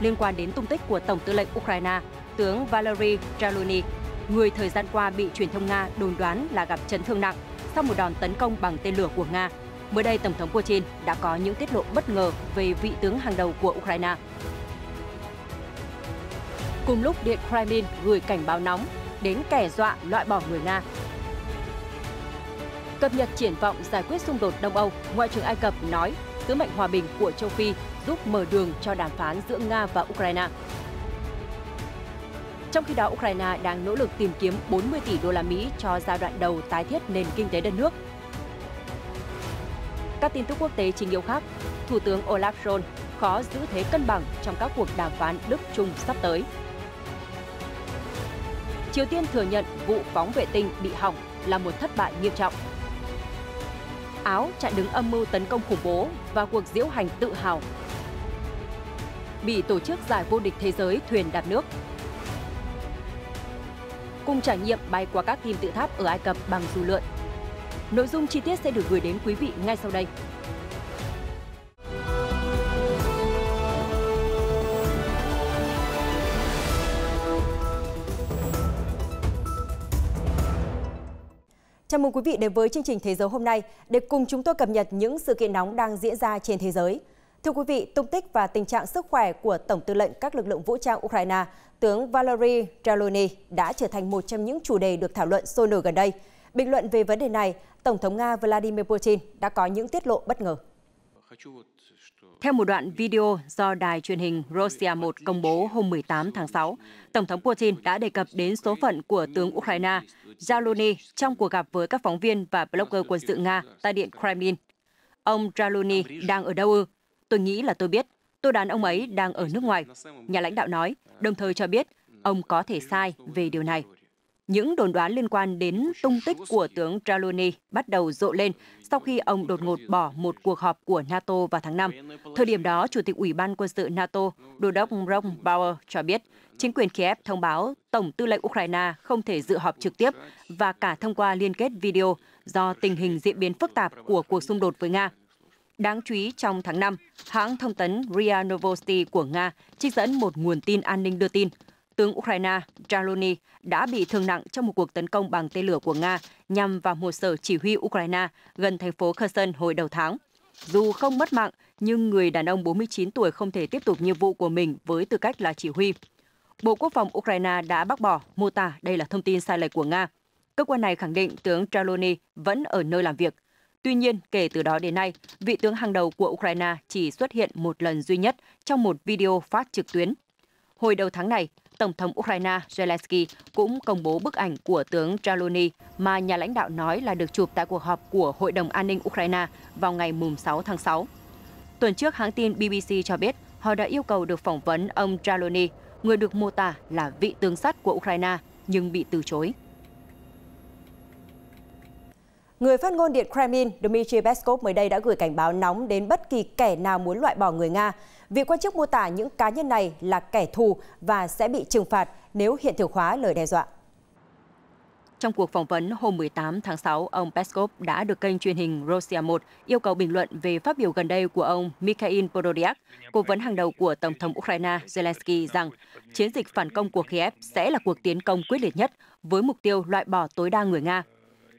liên quan đến tung tích của Tổng tư lệnh Ukraine, tướng Valery Zaluzhny, người thời gian qua bị truyền thông Nga đồn đoán là gặp chấn thương nặng sau một đòn tấn công bằng tên lửa của Nga. Mới đây, Tổng thống Putin đã có những tiết lộ bất ngờ về vị tướng hàng đầu của Ukraine. Cùng lúc Điện Kremlin gửi cảnh báo nóng đến kẻ dọa loại bỏ người Nga. Cập nhật triển vọng giải quyết xung đột Đông Âu, Ngoại trưởng Ai Cập nói sứ mệnh hòa bình của châu Phi giúp mở đường cho đàm phán giữa Nga và Ukraine. Trong khi đó, Ukraine đang nỗ lực tìm kiếm 40 tỷ đô la Mỹ cho giai đoạn đầu tái thiết nền kinh tế đất nước. Các tin tức quốc tế chính yếu khác, Thủ tướng Olaf Scholz khó giữ thế cân bằng trong các cuộc đàm phán Đức-Trung sắp tới. Triều Tiên thừa nhận vụ phóng vệ tinh bị hỏng là một thất bại nghiêm trọng. Áo chặn đứng âm mưu tấn công khủng bố và cuộc diễu hành tự hào. Bỉ tổ chức giải vô địch thế giới thuyền đạp nước. Cùng trải nghiệm bay qua các kim tự tháp ở Ai Cập bằng dù lượn. Nội dung chi tiết sẽ được gửi đến quý vị ngay sau đây. Chào mừng quý vị đến với chương trình Thế giới hôm nay để cùng chúng tôi cập nhật những sự kiện nóng đang diễn ra trên thế giới. Thưa quý vị, tung tích và tình trạng sức khỏe của Tổng tư lệnh các lực lượng vũ trang Ukraine, tướng Valery Zaluzhny đã trở thành một trong những chủ đề được thảo luận sôi nổi gần đây. Bình luận về vấn đề này, Tổng thống Nga Vladimir Putin đã có những tiết lộ bất ngờ. Theo một đoạn video do đài truyền hình Russia 1 công bố hôm 18 tháng 6, Tổng thống Putin đã đề cập đến số phận của tướng Ukraine Zaluzhny trong cuộc gặp với các phóng viên và blogger quân sự Nga tại Điện Kremlin. Ông Zaluzhny đang ở đâu ư? Tôi nghĩ là tôi biết. Tôi đoán ông ấy đang ở nước ngoài. Nhà lãnh đạo nói, đồng thời cho biết ông có thể sai về điều này. Những đồn đoán liên quan đến tung tích của tướng Zaluzhny bắt đầu rộ lên sau khi ông đột ngột bỏ một cuộc họp của NATO vào tháng 5. Thời điểm đó, Chủ tịch Ủy ban Quân sự NATO, Đô đốc Ron Bauer cho biết chính quyền Kiev thông báo Tổng tư lệnh Ukraine không thể dự họp trực tiếp và cả thông qua liên kết video do tình hình diễn biến phức tạp của cuộc xung đột với Nga. Đáng chú ý, trong tháng 5, hãng thông tấn RIA Novosti của Nga trích dẫn một nguồn tin an ninh đưa tin tướng Ukraine Zaluzhny đã bị thương nặng trong một cuộc tấn công bằng tên lửa của Nga nhằm vào một sở chỉ huy Ukraine gần thành phố Kherson hồi đầu tháng. Dù không mất mạng, nhưng người đàn ông 49 tuổi không thể tiếp tục nhiệm vụ của mình với tư cách là chỉ huy. Bộ Quốc phòng Ukraine đã bác bỏ, mô tả đây là thông tin sai lệch của Nga. Cơ quan này khẳng định tướng Zaluzhny vẫn ở nơi làm việc. Tuy nhiên, kể từ đó đến nay, vị tướng hàng đầu của Ukraine chỉ xuất hiện một lần duy nhất trong một video phát trực tuyến. Hồi đầu tháng này, Tổng thống Ukraine Zelensky cũng công bố bức ảnh của tướng Zaluzhny mà nhà lãnh đạo nói là được chụp tại cuộc họp của Hội đồng An ninh Ukraine vào ngày 6 tháng 6. Tuần trước, hãng tin BBC cho biết họ đã yêu cầu được phỏng vấn ông Zaluzhny, người được mô tả là vị tướng sắt của Ukraine, nhưng bị từ chối. Người phát ngôn Điện Kremlin Dmitry Peskov mới đây đã gửi cảnh báo nóng đến bất kỳ kẻ nào muốn loại bỏ người Nga. Vị quan chức mô tả những cá nhân này là kẻ thù và sẽ bị trừng phạt nếu hiện thực hóa lời đe dọa. Trong cuộc phỏng vấn hôm 18 tháng 6, ông Peskov đã được kênh truyền hình Russia 1 yêu cầu bình luận về phát biểu gần đây của ông Mikhail Podolyak, cố vấn hàng đầu của Tổng thống Ukraine Zelensky rằng chiến dịch phản công của Kiev sẽ là cuộc tiến công quyết liệt nhất với mục tiêu loại bỏ tối đa người Nga.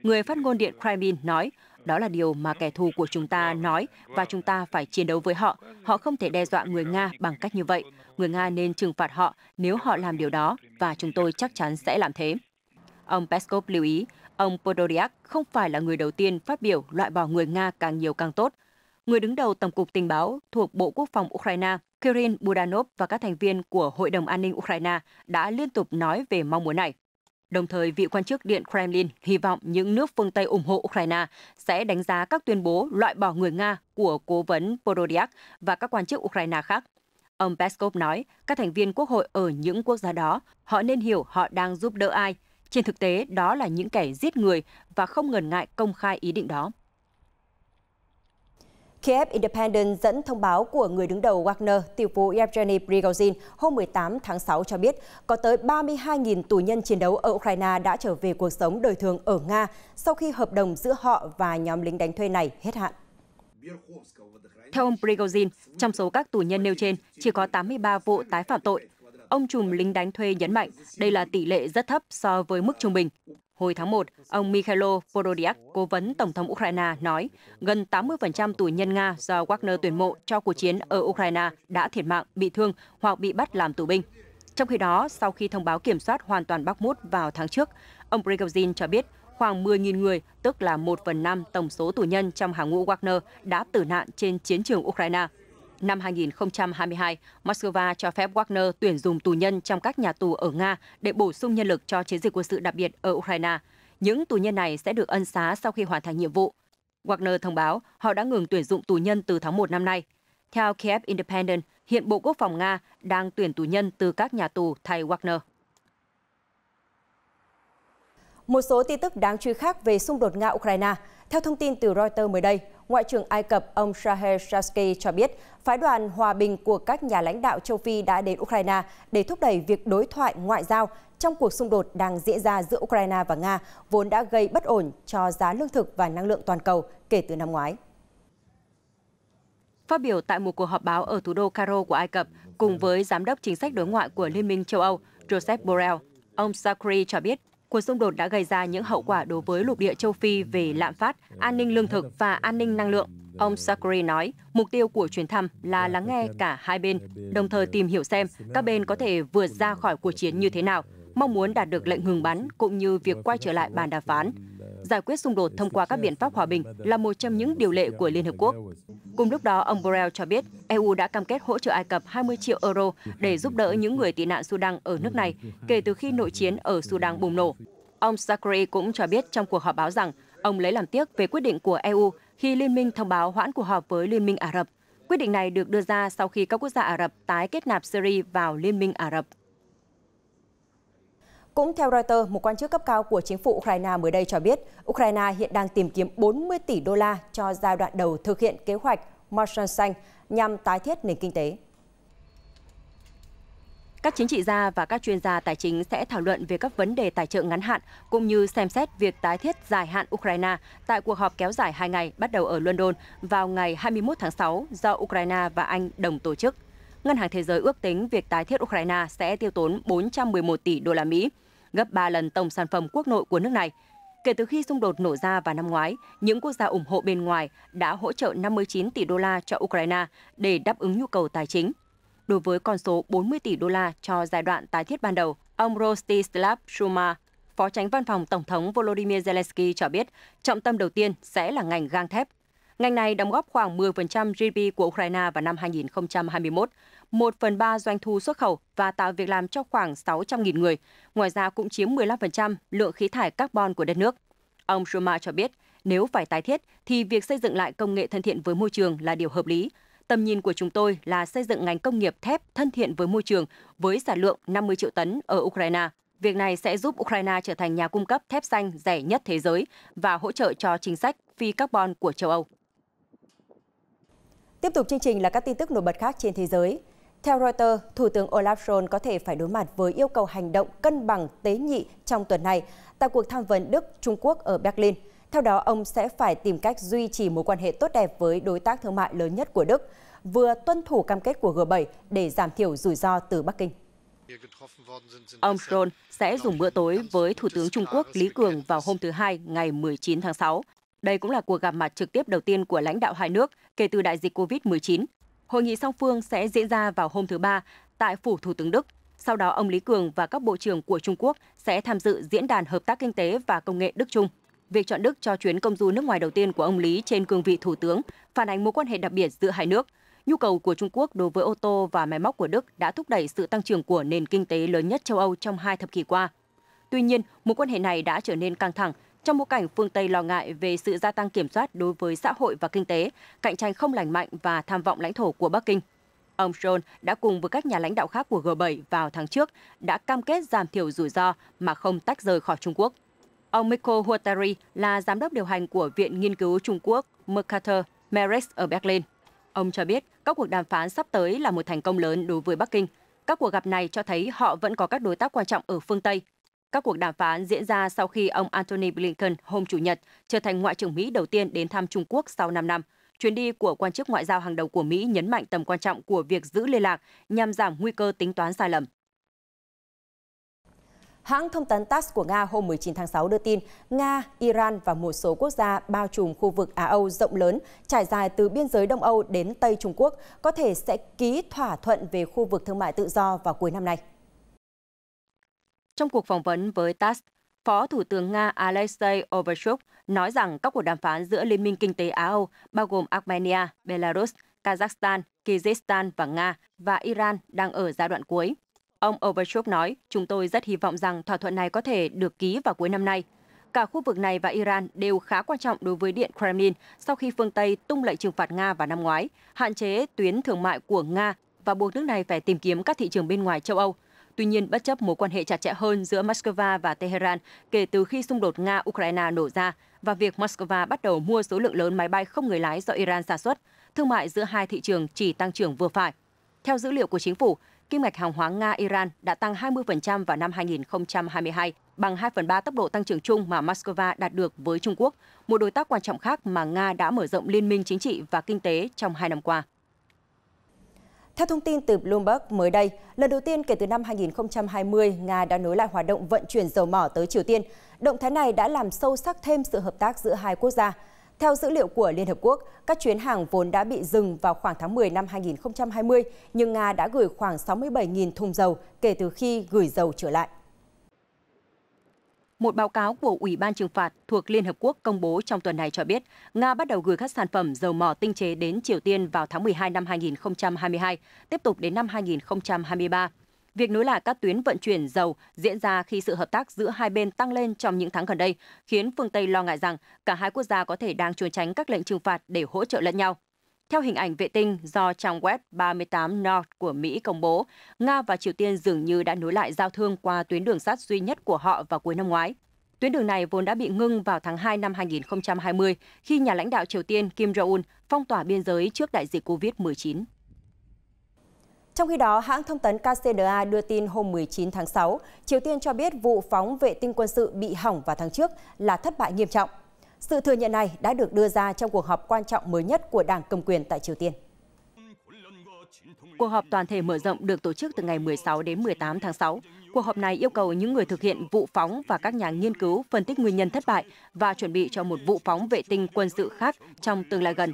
Người phát ngôn Điện Kremlin nói, đó là điều mà kẻ thù của chúng ta nói và chúng ta phải chiến đấu với họ. Họ không thể đe dọa người Nga bằng cách như vậy. Người Nga nên trừng phạt họ nếu họ làm điều đó và chúng tôi chắc chắn sẽ làm thế. Ông Peskov lưu ý, ông Podolyak không phải là người đầu tiên phát biểu loại bỏ người Nga càng nhiều càng tốt. Người đứng đầu Tổng cục Tình báo thuộc Bộ Quốc phòng Ukraine, Kirill Budanov và các thành viên của Hội đồng An ninh Ukraine đã liên tục nói về mong muốn này. Đồng thời, vị quan chức Điện Kremlin hy vọng những nước phương Tây ủng hộ Ukraine sẽ đánh giá các tuyên bố loại bỏ người Nga của cố vấn Podolyak và các quan chức Ukraine khác. Ông Peskov nói, các thành viên quốc hội ở những quốc gia đó, họ nên hiểu họ đang giúp đỡ ai. Trên thực tế, đó là những kẻ giết người và không ngần ngại công khai ý định đó. Kiev Independent dẫn thông báo của người đứng đầu Wagner, tỷ phú Yevgeny Prigozhin hôm 18 tháng 6 cho biết có tới 32.000 tù nhân chiến đấu ở Ukraine đã trở về cuộc sống đời thường ở Nga sau khi hợp đồng giữa họ và nhóm lính đánh thuê này hết hạn. Theo ông Prigozhin, trong số các tù nhân nêu trên, chỉ có 83 vụ tái phạm tội. Ông trùm lính đánh thuê nhấn mạnh đây là tỷ lệ rất thấp so với mức trung bình. Hồi tháng 1, ông Mikhailo Podolyak, cố vấn Tổng thống Ukraine, nói gần 80% tù nhân Nga do Wagner tuyển mộ cho cuộc chiến ở Ukraine đã thiệt mạng, bị thương hoặc bị bắt làm tù binh. Trong khi đó, sau khi thông báo kiểm soát hoàn toàn Bakhmut vào tháng trước, ông Prigozhin cho biết khoảng 10.000 người, tức là 1/5 tổng số tù nhân trong hàng ngũ Wagner đã tử nạn trên chiến trường Ukraine. Năm 2022, Moscow cho phép Wagner tuyển dụng tù nhân trong các nhà tù ở Nga để bổ sung nhân lực cho chiến dịch quân sự đặc biệt ở Ukraine. Những tù nhân này sẽ được ân xá sau khi hoàn thành nhiệm vụ. Wagner thông báo họ đã ngừng tuyển dụng tù nhân từ tháng 1 năm nay. Theo Kiev Independent, hiện Bộ Quốc phòng Nga đang tuyển tù nhân từ các nhà tù thay Wagner. Một số tin tức đáng chú ý khác về xung đột Nga-Ukraine. Theo thông tin từ Reuters mới đây, Ngoại trưởng Ai Cập ông Shaher Shasky cho biết phái đoàn hòa bình của các nhà lãnh đạo châu Phi đã đến Ukraine để thúc đẩy việc đối thoại ngoại giao trong cuộc xung đột đang diễn ra giữa Ukraine và Nga, vốn đã gây bất ổn cho giá lương thực và năng lượng toàn cầu kể từ năm ngoái. Phát biểu tại một cuộc họp báo ở thủ đô Cairo của Ai Cập, cùng với Giám đốc chính sách đối ngoại của Liên minh châu Âu Joseph Borrell, ông Shakri cho biết cuộc xung đột đã gây ra những hậu quả đối với lục địa châu Phi về lạm phát, an ninh lương thực và an ninh năng lượng. Ông Shakri nói, mục tiêu của chuyến thăm là lắng nghe cả hai bên, đồng thời tìm hiểu xem các bên có thể vượt ra khỏi cuộc chiến như thế nào, mong muốn đạt được lệnh ngừng bắn cũng như việc quay trở lại bàn đàm phán. Giải quyết xung đột thông qua các biện pháp hòa bình là một trong những điều lệ của Liên Hợp Quốc. Cùng lúc đó, ông Borrell cho biết EU đã cam kết hỗ trợ Ai Cập 20 triệu euro để giúp đỡ những người tị nạn Sudan ở nước này kể từ khi nội chiến ở Sudan bùng nổ. Ông Shakri cũng cho biết trong cuộc họp báo rằng ông lấy làm tiếc về quyết định của EU khi Liên minh thông báo hoãn cuộc họp với Liên minh Ả Rập. Quyết định này được đưa ra sau khi các quốc gia Ả Rập tái kết nạp Syria vào Liên minh Ả Rập. Cũng theo Reuters, một quan chức cấp cao của chính phủ Ukraine mới đây cho biết Ukraine hiện đang tìm kiếm 40 tỷ đô la cho giai đoạn đầu thực hiện kế hoạch Marshall xanh nhằm tái thiết nền kinh tế. Các chính trị gia và các chuyên gia tài chính sẽ thảo luận về các vấn đề tài trợ ngắn hạn cũng như xem xét việc tái thiết dài hạn Ukraine tại cuộc họp kéo dài 2 ngày bắt đầu ở London vào ngày 21 tháng 6 do Ukraine và Anh đồng tổ chức. Ngân hàng Thế giới ước tính việc tái thiết Ukraine sẽ tiêu tốn 411 tỷ đô la Mỹ, gấp 3 lần tổng sản phẩm quốc nội của nước này. Kể từ khi xung đột nổ ra vào năm ngoái, những quốc gia ủng hộ bên ngoài đã hỗ trợ 59 tỷ đô la cho Ukraine để đáp ứng nhu cầu tài chính. Đối với con số 40 tỷ đô la cho giai đoạn tái thiết ban đầu, ông Rostislav Šuma, Phó Chánh Văn phòng Tổng thống Volodymyr Zelensky cho biết trọng tâm đầu tiên sẽ là ngành gang thép. Ngành này đóng góp khoảng 10% GDP của Ukraine vào năm 2021, 1/3 doanh thu xuất khẩu và tạo việc làm cho khoảng 600.000 người. Ngoài ra cũng chiếm 15% lượng khí thải carbon của đất nước. Ông Šuma cho biết nếu phải tái thiết thì việc xây dựng lại công nghệ thân thiện với môi trường là điều hợp lý. Tầm nhìn của chúng tôi là xây dựng ngành công nghiệp thép thân thiện với môi trường với sản lượng 50 triệu tấn ở Ukraine. Việc này sẽ giúp Ukraine trở thành nhà cung cấp thép xanh rẻ nhất thế giới và hỗ trợ cho chính sách phi carbon của châu Âu. Tiếp tục chương trình là các tin tức nổi bật khác trên thế giới. Theo Reuters, Thủ tướng Olaf Scholz có thể phải đối mặt với yêu cầu hành động cân bằng tế nhị trong tuần này tại cuộc tham vấn Đức-Trung Quốc ở Berlin. Theo đó, ông sẽ phải tìm cách duy trì mối quan hệ tốt đẹp với đối tác thương mại lớn nhất của Đức, vừa tuân thủ cam kết của G7 để giảm thiểu rủi ro từ Bắc Kinh. Ông Scholz sẽ dùng bữa tối với Thủ tướng Trung Quốc Lý Cường vào hôm thứ Hai, ngày 19 tháng 6. Đây cũng là cuộc gặp mặt trực tiếp đầu tiên của lãnh đạo hai nước kể từ đại dịch COVID-19. Hội nghị song phương sẽ diễn ra vào hôm thứ Ba tại Phủ Thủ tướng Đức. Sau đó, ông Lý Cường và các bộ trưởng của Trung Quốc sẽ tham dự Diễn đàn Hợp tác Kinh tế và Công nghệ Đức-Trung. Việc chọn Đức cho chuyến công du nước ngoài đầu tiên của ông Lý trên cương vị Thủ tướng phản ánh mối quan hệ đặc biệt giữa hai nước. Nhu cầu của Trung Quốc đối với ô tô và máy móc của Đức đã thúc đẩy sự tăng trưởng của nền kinh tế lớn nhất châu Âu trong 2 thập kỷ qua. Tuy nhiên, mối quan hệ này đã trở nên căng thẳng trong bối cảnh phương Tây lo ngại về sự gia tăng kiểm soát đối với xã hội và kinh tế, cạnh tranh không lành mạnh và tham vọng lãnh thổ của Bắc Kinh. Ông Scholz đã cùng với các nhà lãnh đạo khác của G7 vào tháng trước đã cam kết giảm thiểu rủi ro mà không tách rời khỏi Trung Quốc. Ông Mikko Huhtari là giám đốc điều hành của Viện Nghiên cứu Trung Quốc Mercator Merex ở Berlin. Ông cho biết các cuộc đàm phán sắp tới là một thành công lớn đối với Bắc Kinh. Các cuộc gặp này cho thấy họ vẫn có các đối tác quan trọng ở phương Tây. Các cuộc đàm phán diễn ra sau khi ông Antony Blinken hôm Chủ nhật trở thành Ngoại trưởng Mỹ đầu tiên đến thăm Trung Quốc sau 5 năm, Chuyến đi của quan chức ngoại giao hàng đầu của Mỹ nhấn mạnh tầm quan trọng của việc giữ liên lạc nhằm giảm nguy cơ tính toán sai lầm. Hãng thông tấn TASS của Nga hôm 19 tháng 6 đưa tin Nga, Iran và một số quốc gia bao trùm khu vực Á-Âu rộng lớn trải dài từ biên giới Đông Âu đến Tây Trung Quốc có thể sẽ ký thỏa thuận về khu vực thương mại tự do vào cuối năm nay. Trong cuộc phỏng vấn với TASS, Phó Thủ tướng Nga Alexei Overchuk nói rằng các cuộc đàm phán giữa Liên minh Kinh tế Á-Âu bao gồm Armenia, Belarus, Kazakhstan, Kyrgyzstan và Nga và Iran đang ở giai đoạn cuối. Ông Overchuk nói, chúng tôi rất hy vọng rằng thỏa thuận này có thể được ký vào cuối năm nay. Cả khu vực này và Iran đều khá quan trọng đối với Điện Kremlin sau khi phương Tây tung lệnh trừng phạt Nga vào năm ngoái, hạn chế tuyến thương mại của Nga và buộc nước này phải tìm kiếm các thị trường bên ngoài châu Âu. Tuy nhiên, bất chấp mối quan hệ chặt chẽ hơn giữa Moscow và Tehran kể từ khi xung đột Nga-Ukraine nổ ra và việc Moscow bắt đầu mua số lượng lớn máy bay không người lái do Iran sản xuất, thương mại giữa hai thị trường chỉ tăng trưởng vừa phải. Theo dữ liệu của chính phủ, kim ngạch hàng hóa Nga-Iran đã tăng 20% vào năm 2022, bằng 2/3 tốc độ tăng trưởng chung mà Moscow đạt được với Trung Quốc, một đối tác quan trọng khác mà Nga đã mở rộng liên minh chính trị và kinh tế trong 2 năm qua. Theo thông tin từ Bloomberg mới đây, lần đầu tiên kể từ năm 2020, Nga đã nối lại hoạt động vận chuyển dầu mỏ tới Triều Tiên. Động thái này đã làm sâu sắc thêm sự hợp tác giữa hai quốc gia. Theo dữ liệu của Liên Hợp Quốc, các chuyến hàng vốn đã bị dừng vào khoảng tháng 10 năm 2020, nhưng Nga đã gửi khoảng 67.000 thùng dầu kể từ khi gửi dầu trở lại. Một báo cáo của Ủy ban trừng phạt thuộc Liên Hợp Quốc công bố trong tuần này cho biết, Nga bắt đầu gửi các sản phẩm dầu mỏ tinh chế đến Triều Tiên vào tháng 12 năm 2022, tiếp tục đến năm 2023. Việc nối lại các tuyến vận chuyển dầu diễn ra khi sự hợp tác giữa hai bên tăng lên trong những tháng gần đây, khiến phương Tây lo ngại rằng cả hai quốc gia có thể đang trốn tránh các lệnh trừng phạt để hỗ trợ lẫn nhau. Theo hình ảnh vệ tinh do trang web 38 North của Mỹ công bố, Nga và Triều Tiên dường như đã nối lại giao thương qua tuyến đường sắt duy nhất của họ vào cuối năm ngoái. Tuyến đường này vốn đã bị ngưng vào tháng 2 năm 2020 khi nhà lãnh đạo Triều Tiên Kim Jong-un phong tỏa biên giới trước đại dịch COVID-19. Trong khi đó, hãng thông tấn KCNA đưa tin hôm 19 tháng 6, Triều Tiên cho biết vụ phóng vệ tinh quân sự bị hỏng vào tháng trước là thất bại nghiêm trọng. Sự thừa nhận này đã được đưa ra trong cuộc họp quan trọng mới nhất của Đảng cầm quyền tại Triều Tiên. Cuộc họp toàn thể mở rộng được tổ chức từ ngày 16 đến 18 tháng 6. Cuộc họp này yêu cầu những người thực hiện vụ phóng và các nhà nghiên cứu phân tích nguyên nhân thất bại và chuẩn bị cho một vụ phóng vệ tinh quân sự khác trong tương lai gần.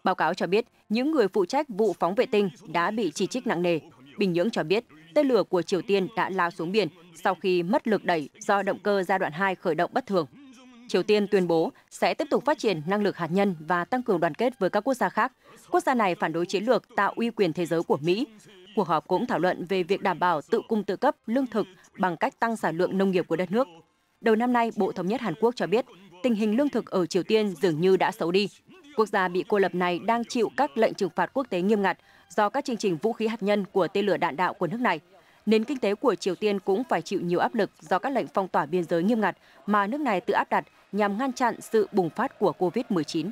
Báo cáo cho biết, những người phụ trách vụ phóng vệ tinh đã bị chỉ trích nặng nề. Bình Nhưỡng cho biết, tên lửa của Triều Tiên đã lao xuống biển sau khi mất lực đẩy do động cơ giai đoạn 2 khởi động bất thường. Triều Tiên tuyên bố sẽ tiếp tục phát triển năng lực hạt nhân và tăng cường đoàn kết với các quốc gia khác. Quốc gia này phản đối chiến lược tạo uy quyền thế giới của Mỹ. Cuộc họp cũng thảo luận về việc đảm bảo tự cung tự cấp lương thực bằng cách tăng sản lượng nông nghiệp của đất nước. Đầu năm nay, Bộ Thống nhất Hàn Quốc cho biết tình hình lương thực ở Triều Tiên dường như đã xấu đi. Quốc gia bị cô lập này đang chịu các lệnh trừng phạt quốc tế nghiêm ngặt do các chương trình vũ khí hạt nhân của tên lửa đạn đạo của nước này. Nền kinh tế của Triều Tiên cũng phải chịu nhiều áp lực do các lệnh phong tỏa biên giới nghiêm ngặt mà nước này tự áp đặt nhằm ngăn chặn sự bùng phát của COVID-19.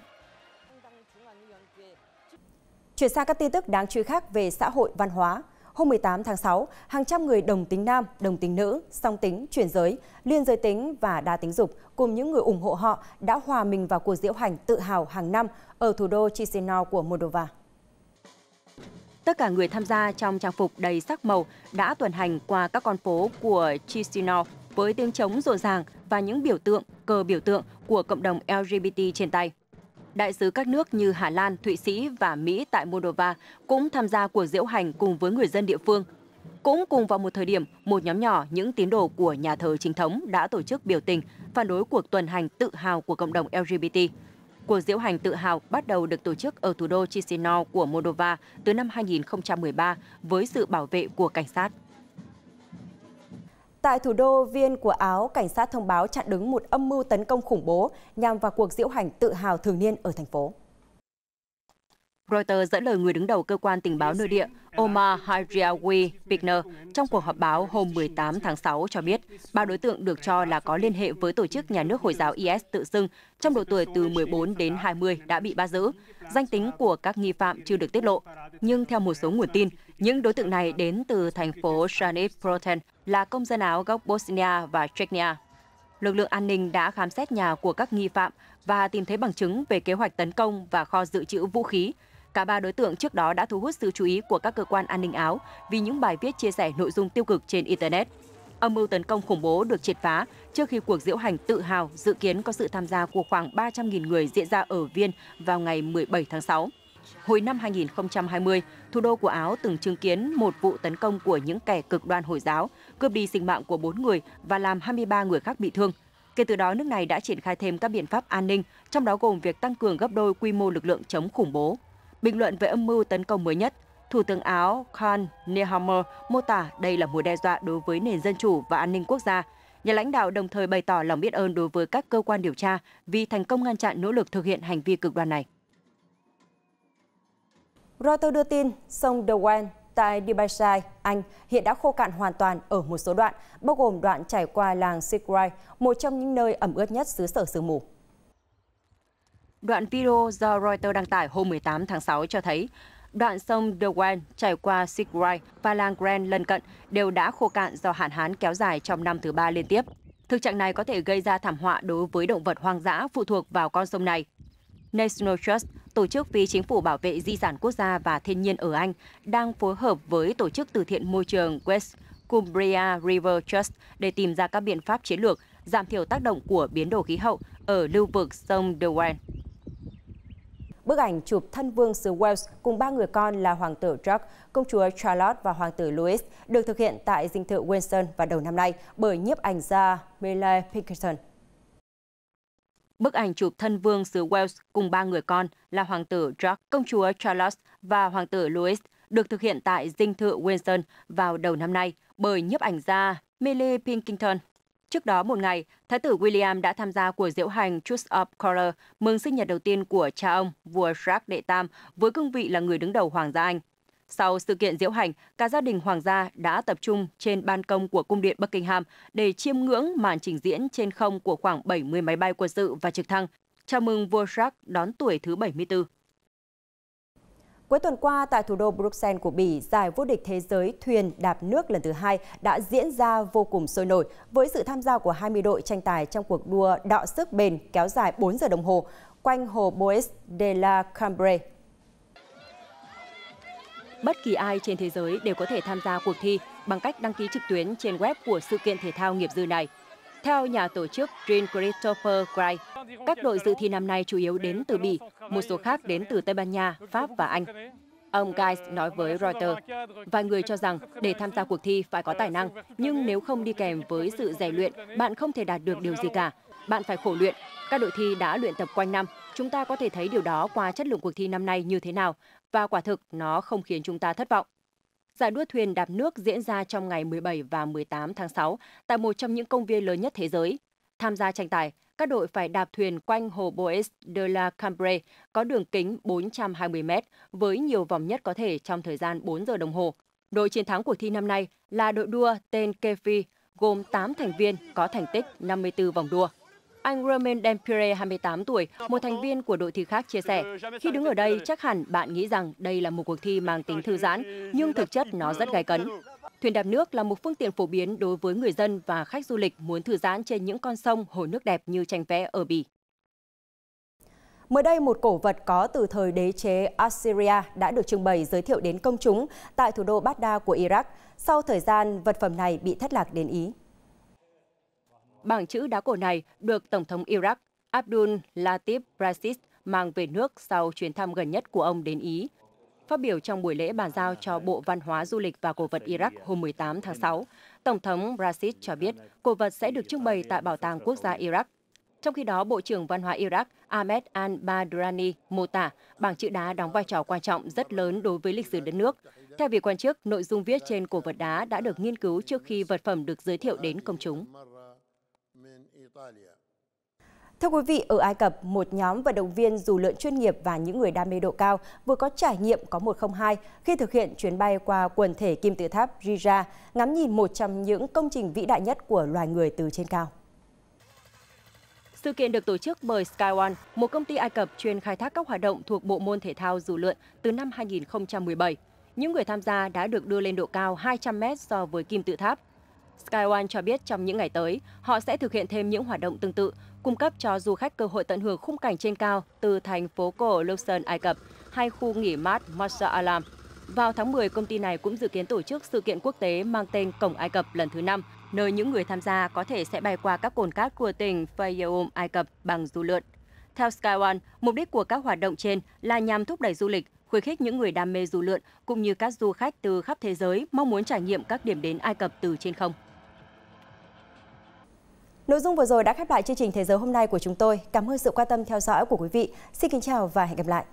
Chuyển sang các tin tức đáng chú ý khác về xã hội văn hóa. Hôm 18 tháng 6, hàng trăm người đồng tính nam, đồng tính nữ, song tính, chuyển giới, liên giới tính và đa tính dục cùng những người ủng hộ họ đã hòa mình vào cuộc diễu hành tự hào hàng năm ở thủ đô Chisinau của Moldova. Tất cả người tham gia trong trang phục đầy sắc màu đã tuần hành qua các con phố của Chisinau với tiếng trống rộn ràng và những biểu tượng, cờ biểu tượng của cộng đồng LGBT trên tay. Đại sứ các nước như Hà Lan, Thụy Sĩ và Mỹ tại Moldova cũng tham gia cuộc diễu hành cùng với người dân địa phương. Cũng cùng vào một thời điểm, một nhóm nhỏ những tín đồ của nhà thờ chính thống đã tổ chức biểu tình phản đối cuộc tuần hành tự hào của cộng đồng LGBT. Cuộc diễu hành tự hào bắt đầu được tổ chức ở thủ đô Chisinau của Moldova từ năm 2013 với sự bảo vệ của cảnh sát. Tại thủ đô Viên của Áo, cảnh sát thông báo chặn đứng một âm mưu tấn công khủng bố nhằm vào cuộc diễu hành tự hào thường niên ở thành phố. Reuters dẫn lời người đứng đầu cơ quan tình báo nội địa Omar Hadjiawi Pikner trong cuộc họp báo hôm 18 tháng 6 cho biết 3 đối tượng được cho là có liên hệ với tổ chức nhà nước Hồi giáo IS tự xưng trong độ tuổi từ 14 đến 20 đã bị bắt giữ. Danh tính của các nghi phạm chưa được tiết lộ. Nhưng theo một số nguồn tin, những đối tượng này đến từ thành phố Shanif Proten là công dân Áo gốc Bosnia và Chechnya. lực lượng an ninh đã khám xét nhà của các nghi phạm và tìm thấy bằng chứng về kế hoạch tấn công và kho dự trữ vũ khí. Cả ba đối tượng trước đó đã thu hút sự chú ý của các cơ quan an ninh Áo vì những bài viết chia sẻ nội dung tiêu cực trên Internet. Âm mưu tấn công khủng bố được triệt phá trước khi cuộc diễu hành tự hào dự kiến có sự tham gia của khoảng 300.000 người diễn ra ở Viên vào ngày 17 tháng 6. Hồi năm 2020, thủ đô của Áo từng chứng kiến một vụ tấn công của những kẻ cực đoan Hồi giáo, cướp đi sinh mạng của 4 người và làm 23 người khác bị thương. Kể từ đó, nước này đã triển khai thêm các biện pháp an ninh, trong đó gồm việc tăng cường gấp đôi quy mô lực lượng chống khủng bố. Bình luận về âm mưu tấn công mới nhất, Thủ tướng Áo Khan Nehammer mô tả đây là mối đe dọa đối với nền dân chủ và an ninh quốc gia. Nhà lãnh đạo đồng thời bày tỏ lòng biết ơn đối với các cơ quan điều tra vì thành công ngăn chặn nỗ lực thực hiện hành vi cực đoan này. Reuters đưa tin sông Derwent tại Derbyshire, Anh hiện đã khô cạn hoàn toàn ở một số đoạn, bao gồm đoạn chảy qua làng Seagrave, một trong những nơi ẩm ướt nhất xứ sở sương mù. Đoạn video do Reuters đăng tải hôm 18 tháng 6 cho thấy đoạn sông Derwent chảy qua Seagrave và làng Grand lân cận đều đã khô cạn do hạn hán kéo dài trong năm thứ 3 liên tiếp. Thực trạng này có thể gây ra thảm họa đối với động vật hoang dã phụ thuộc vào con sông này. National Trust, tổ chức phi chính phủ bảo vệ di sản quốc gia và thiên nhiên ở Anh, đang phối hợp với tổ chức từ thiện môi trường West Cumbria River Trust để tìm ra các biện pháp chiến lược giảm thiểu tác động của biến đổi khí hậu ở lưu vực sông Derwent. Bức ảnh chụp thân vương xứ Wales cùng 3 người con là hoàng tử George, công chúa Charlotte và hoàng tử Louis được thực hiện tại dinh thự Windsor vào đầu năm nay bởi nhiếp ảnh gia Millie Pinkerton. Bức ảnh chụp thân vương xứ Wales cùng 3 người con là hoàng tử George, công chúa Charlotte và hoàng tử Louis được thực hiện tại dinh thự Windsor vào đầu năm nay bởi nhiếp ảnh gia Millie Pinkerton. Trước đó một ngày, Thái tử William đã tham gia cuộc diễu hành Truce of Colour mừng sinh nhật đầu tiên của cha ông, vua Charles đệ Tam, với cương vị là người đứng đầu Hoàng gia Anh. Sau sự kiện diễu hành, cả gia đình hoàng gia đã tập trung trên ban công của cung điện Buckingham để chiêm ngưỡng màn trình diễn trên không của khoảng 70 máy bay quân sự và trực thăng, chào mừng vua Charles đón tuổi thứ 74. Cuối tuần qua, tại thủ đô Bruxelles của Bỉ, giải vô địch thế giới thuyền đạp nước lần thứ 2 đã diễn ra vô cùng sôi nổi với sự tham gia của 20 đội tranh tài trong cuộc đua đọ sức bền kéo dài 4 giờ đồng hồ quanh hồ Bois de la Cambre. Bất kỳ ai trên thế giới đều có thể tham gia cuộc thi bằng cách đăng ký trực tuyến trên web của sự kiện thể thao nghiệp dư này. Theo nhà tổ chức Jean-Christophe Gray, các đội dự thi năm nay chủ yếu đến từ Bỉ, một số khác đến từ Tây Ban Nha, Pháp và Anh. Ông Guy nói với Reuters, vài người cho rằng để tham gia cuộc thi phải có tài năng, nhưng nếu không đi kèm với sự rèn luyện, bạn không thể đạt được điều gì cả. Bạn phải khổ luyện. Các đội thi đã luyện tập quanh năm. Chúng ta có thể thấy điều đó qua chất lượng cuộc thi năm nay như thế nào, và quả thực nó không khiến chúng ta thất vọng. Giải đua thuyền đạp nước diễn ra trong ngày 17 và 18 tháng 6 tại một trong những công viên lớn nhất thế giới. Tham gia tranh tài, các đội phải đạp thuyền quanh hồ Bois de la Cambre có đường kính 420 m với nhiều vòng nhất có thể trong thời gian 4 giờ đồng hồ. Đội chiến thắng cuộc thi năm nay là đội đua tên Kefi, gồm 8 thành viên có thành tích 54 vòng đua. Anh Romain Dempire, 28 tuổi, một thành viên của đội thi khác chia sẻ, khi đứng ở đây chắc hẳn bạn nghĩ rằng đây là một cuộc thi mang tính thư giãn, nhưng thực chất nó rất gay cấn. Thuyền đạp nước là một phương tiện phổ biến đối với người dân và khách du lịch muốn thư giãn trên những con sông, hồ nước đẹp như tranh vẽ ở Bỉ. Mới đây, một cổ vật có từ thời đế chế Assyria đã được trưng bày giới thiệu đến công chúng tại thủ đô Baghdad của Iraq. Sau thời gian, vật phẩm này bị thất lạc đến Ý. Bảng chữ đá cổ này được Tổng thống Iraq Abdul Latif Rashid mang về nước sau chuyến thăm gần nhất của ông đến Ý. Phát biểu trong buổi lễ bàn giao cho Bộ Văn hóa Du lịch và Cổ vật Iraq hôm 18 tháng 6, Tổng thống Rashid cho biết cổ vật sẽ được trưng bày tại Bảo tàng Quốc gia Iraq. Trong khi đó, Bộ trưởng Văn hóa Iraq Ahmed al-Badrani mô tả bảng chữ đá đóng vai trò quan trọng rất lớn đối với lịch sử đất nước. Theo vị quan chức, nội dung viết trên cổ vật đá đã được nghiên cứu trước khi vật phẩm được giới thiệu đến công chúng. Thưa quý vị, ở Ai Cập, một nhóm vận động viên dù lượn chuyên nghiệp và những người đam mê độ cao vừa có trải nghiệm có 102 khi thực hiện chuyến bay qua quần thể kim tự tháp Giza, ngắm nhìn một trong những công trình vĩ đại nhất của loài người từ trên cao. Sự kiện được tổ chức bởi Skyone, một công ty Ai Cập chuyên khai thác các hoạt động thuộc bộ môn thể thao dù lượn từ năm 2017. Những người tham gia đã được đưa lên độ cao 200 m so với kim tự tháp. SkyOne cho biết trong những ngày tới, họ sẽ thực hiện thêm những hoạt động tương tự, cung cấp cho du khách cơ hội tận hưởng khung cảnh trên cao từ thành phố cổ Luxor, Ai Cập hay khu nghỉ mát Marsa Alam. Vào tháng 10, công ty này cũng dự kiến tổ chức sự kiện quốc tế mang tên Cổng Ai Cập lần thứ 5, nơi những người tham gia có thể sẽ bay qua các cồn cát của tỉnh Fayoum, Ai Cập bằng dù lượn. Theo SkyOne, mục đích của các hoạt động trên là nhằm thúc đẩy du lịch, khuyến khích những người đam mê dù lượn cũng như các du khách từ khắp thế giới mong muốn trải nghiệm các điểm đến Ai Cập từ trên không. Nội dung vừa rồi đã khép lại chương trình Thế giới hôm nay của chúng tôi. Cảm ơn sự quan tâm theo dõi của quý vị. Xin kính chào và hẹn gặp lại.